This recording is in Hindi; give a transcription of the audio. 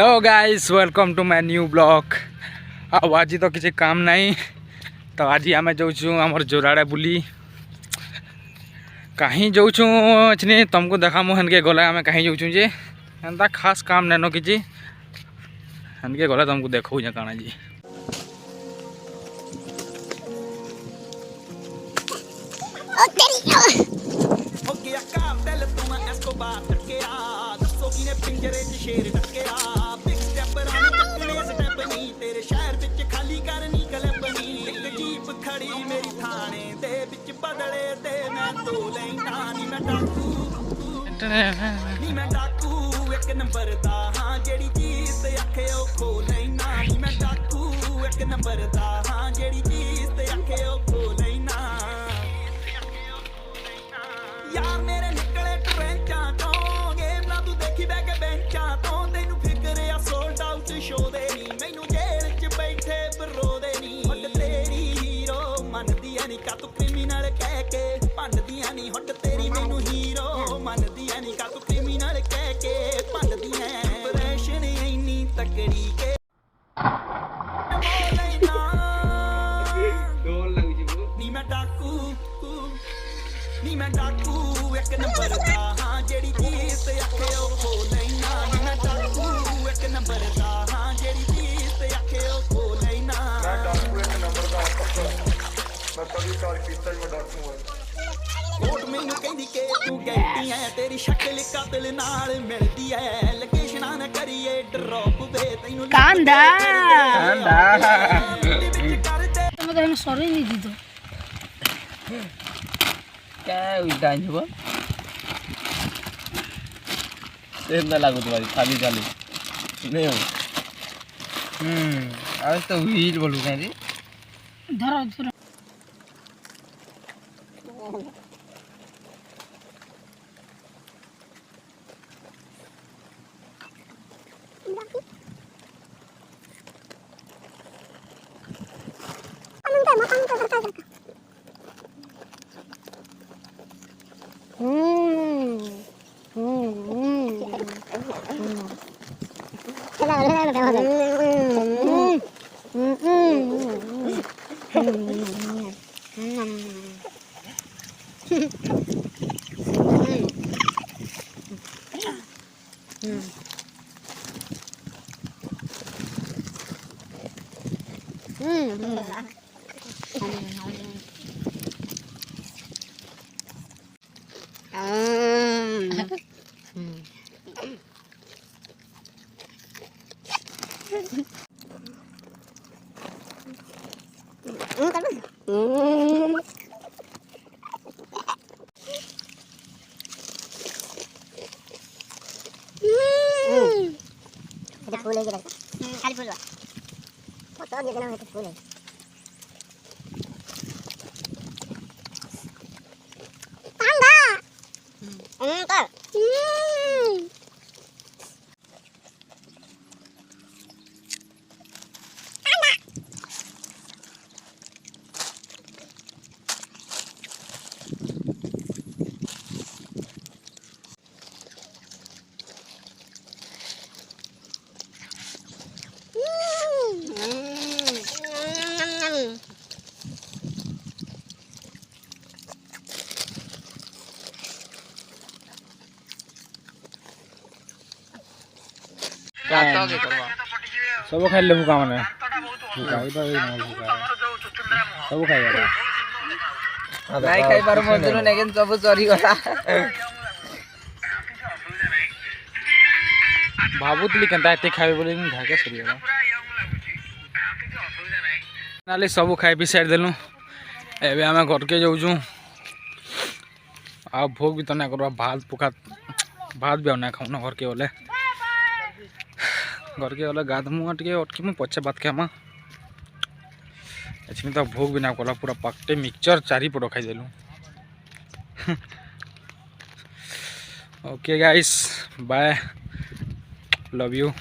Hello guys, welcome to my new blog. अब आज तो किसी काम नहीं, तो आज आम जाऊँ आमर जोराड़े बुली कहीं जाऊँ अच्छे तुमको देखा हेनके गला आम कहीं जाऊँ जे एंता खास काम नैनो कि हेनके गला तुमको देखो काना जी। मैं डाकू एक नंबर दा हां जेड़ी चीज ते आखे ओ खो लेना नी मैं डाकू एक नंबर दा हां जेड़ी चीज ते आखे ओ खो लेना यार मेरे निकले ट्रेंचां तो गेम ना तू देखी बैके बेंचां तो तेनू फिकर आ सोल्ड आउट शो दे नी मैनू जेल च बैठे बरो दे नी हट तेरी हीरो मन दिया नी का तू क्रिमिनल कह के भंड दिया नी हट तेरी मैनू हीरो मन दिया नी का तू क्रिमिनल कह के भंड दिया ऑपरेशन इन्नी तकड़ी के नी मैं डाकू एक नंबर दा हां जेड़ी चीज ते आखे ओ खो लेना नी मैं डाकू एक नंबर दा हां जेड़ी चीज ते आखे ओ खो लेना मैं डाकू एक नंबर दा मैं कभी कार कीता मैं डाकू कोट मैनू कहंदी के तू गलती है तेरी शक्ल कातिल नाल मिलदी है लोकेशना न करिए ड्रॉप वे तैनू कांदा तो मैं सॉरी नहीं दी तो क्या उल्टा आइबो सेम ना लागो तुम्हारी खाली चालू नहीं हो आज तो व्हील बोलू क्या जी धरो धरो फूल है खाली फूल फोटो दे देना है तो फूल है पांडा सब खाई ले भूका मैंने सब खाई नहीं खाई पार मजदूर लेकिन सब चोरी गला भावुली केनता एते खाइबे बोले ढाके सरी गला नाले सब खाई पी साइड देलु एबे आमे घर के जाऊँ आ भोग भी तो ना करवा भात भी ना खाऊ ना घर के बोले गाधमु टे अटकी मु पछे बात खामा अच्छी तो भोग भी ना कला पूरा पकटे मिक्सचर चारिपट खाईदेलु। Okay guys, bye, love you.